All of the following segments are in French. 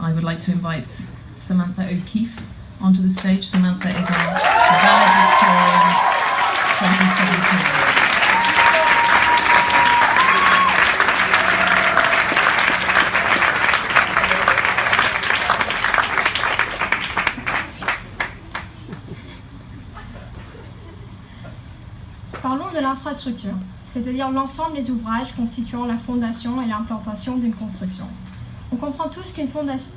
I would like to invite Samantha O'Keefe onto the stage. Samantha is our valedictorian 2017. Parlons de l'infrastructure, c'est-à-dire l'ensemble des ouvrages constituant la fondation et l'implantation d'une construction. On comprend tous qu'une fondation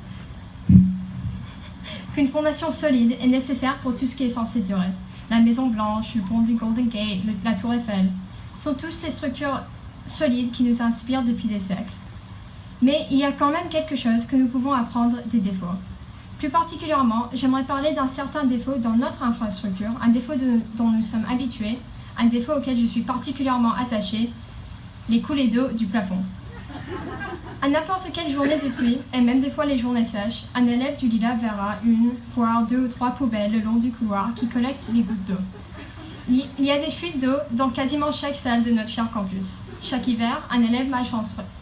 solide est nécessaire pour tout ce qui est censé durer. La Maison Blanche, le pont du Golden Gate, la Tour Eiffel sont tous ces structures solides qui nous inspirent depuis des siècles. Mais il y a quand même quelque chose que nous pouvons apprendre des défauts. Plus particulièrement, j'aimerais parler d'un certain défaut dans notre infrastructure, un défaut dont nous sommes habitués, un défaut auquel je suis particulièrement attachée, les coulées d'eau du plafond. À n'importe quelle journée de pluie, et même des fois les journées sèches, un élève du Lila verra une, voire 2 ou 3 poubelles le long du couloir qui collectent les gouttes d'eau. Il y a des fuites d'eau dans quasiment chaque salle de notre cher campus. Chaque hiver, un élève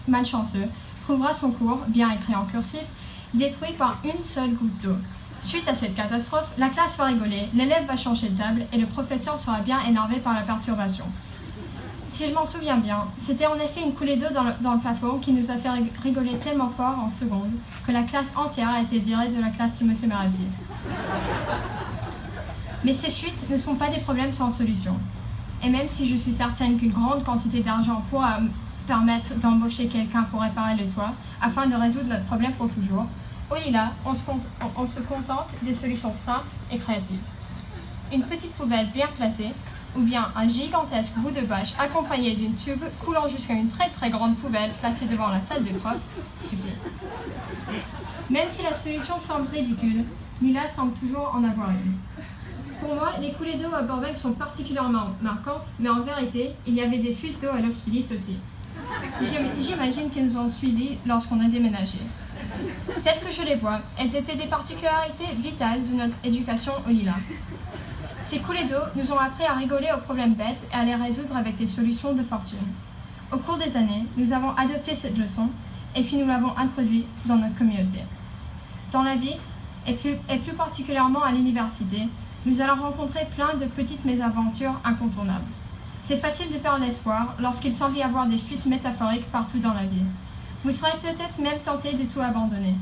malchanceux trouvera son cours, bien écrit en cursif, détruit par une seule goutte d'eau. Suite à cette catastrophe, la classe va rigoler, l'élève va changer de table et le professeur sera bien énervé par la perturbation. Si je m'en souviens bien, c'était en effet une coulée d'eau dans le plafond qui nous a fait rigoler tellement fort en seconde que la classe entière a été virée de la classe de M. Marati. Mais ces fuites ne sont pas des problèmes sans solution. Et même si je suis certaine qu'une grande quantité d'argent pourra permettre d'embaucher quelqu'un pour réparer le toit afin de résoudre notre problème pour toujours, au Lila, on se contente des solutions simples et créatives. Une petite poubelle bien placée, ou bien un gigantesque bout de bâche accompagné d'une tube coulant jusqu'à une très très grande poubelle placée devant la salle de prof, suffit. Même si la solution semble ridicule, Lila semble toujours en avoir une. Pour moi, les coulées d'eau à Burbank sont particulièrement marquantes, mais en vérité, il y avait des fuites d'eau à Los Feliz aussi. J'imagine qu'elles nous ont suivis lorsqu'on a déménagé. Telles que je les vois, elles étaient des particularités vitales de notre éducation au Lila. Ces coulées d'eau nous ont appris à rigoler aux problèmes bêtes et à les résoudre avec des solutions de fortune. Au cours des années, nous avons adopté cette leçon et puis nous l'avons introduite dans notre communauté. Dans la vie, et plus particulièrement à l'université, nous allons rencontrer plein de petites mésaventures incontournables. C'est facile de perdre l'espoir lorsqu'il semble y avoir des fuites métaphoriques partout dans la vie. Vous serez peut-être même tenté de tout abandonner.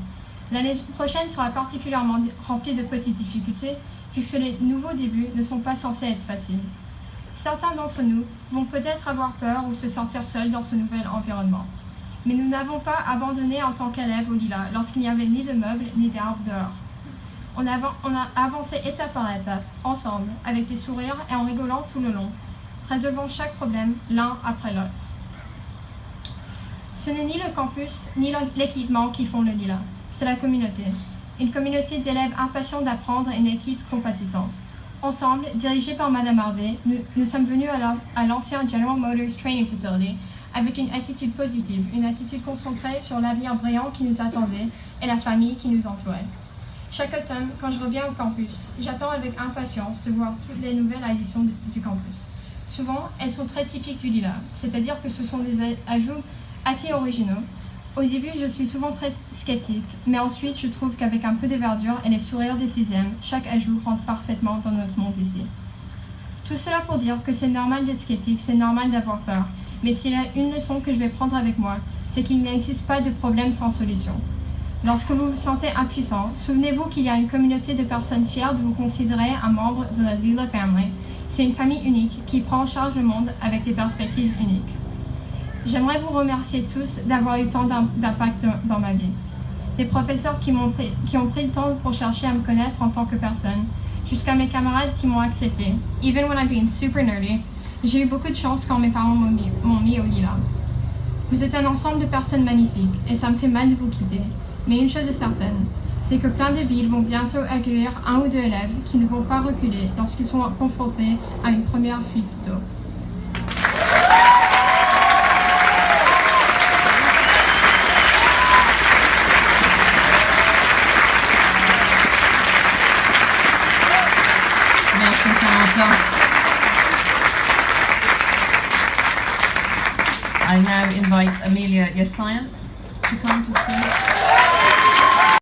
L'année prochaine sera particulièrement remplie de petites difficultés, puisque les nouveaux débuts ne sont pas censés être faciles. Certains d'entre nous vont peut-être avoir peur ou se sentir seuls dans ce nouvel environnement. Mais nous n'avons pas abandonné en tant qu'élèves au Lila lorsqu'il n'y avait ni de meubles ni d'arbres dehors. On a avancé étape par étape, ensemble, avec des sourires et en rigolant tout le long, résolvant chaque problème l'un après l'autre. Ce n'est ni le campus, ni l'équipement qui font le Lila, c'est la communauté. Une communauté d'élèves impatients d'apprendre et une équipe compatissante. Ensemble, dirigés par Madame Harvey, nous sommes venus à l'ancien General Motors Training Facility avec une attitude positive, une attitude concentrée sur l'avenir brillant qui nous attendait et la famille qui nous entourait. Chaque automne, quand je reviens au campus, j'attends avec impatience de voir toutes les nouvelles additions du campus. Souvent, elles sont très typiques du Lila, c'est-à-dire que ce sont des ajouts assez originaux. Au début, je suis souvent très sceptique, mais ensuite, je trouve qu'avec un peu de verdure et les sourires des sixièmes, chaque ajout rentre parfaitement dans notre monde ici. Tout cela pour dire que c'est normal d'être sceptique, c'est normal d'avoir peur, mais s'il y a une leçon que je vais prendre avec moi, c'est qu'il n'existe pas de problème sans solution. Lorsque vous vous sentez impuissant, souvenez-vous qu'il y a une communauté de personnes fières de vous considérer un membre de la Lila Family. C'est une famille unique qui prend en charge le monde avec des perspectives uniques. J'aimerais vous remercier tous d'avoir eu tant d'impact dans ma vie. Des professeurs qui ont pris le temps pour chercher à me connaître en tant que personne, jusqu'à mes camarades qui m'ont accepté. Even when I'm being super nerdy, j'ai eu beaucoup de chance quand mes parents m'ont mis au Lila. Vous êtes un ensemble de personnes magnifiques et ça me fait mal de vous quitter. Mais une chose est certaine, c'est que plein de villes vont bientôt accueillir 1 ou 2 élèves qui ne vont pas reculer lorsqu'ils sont confrontés à une première fuite d'eau. Merci Samantha. I now invite Amelia Yescience to come to stage.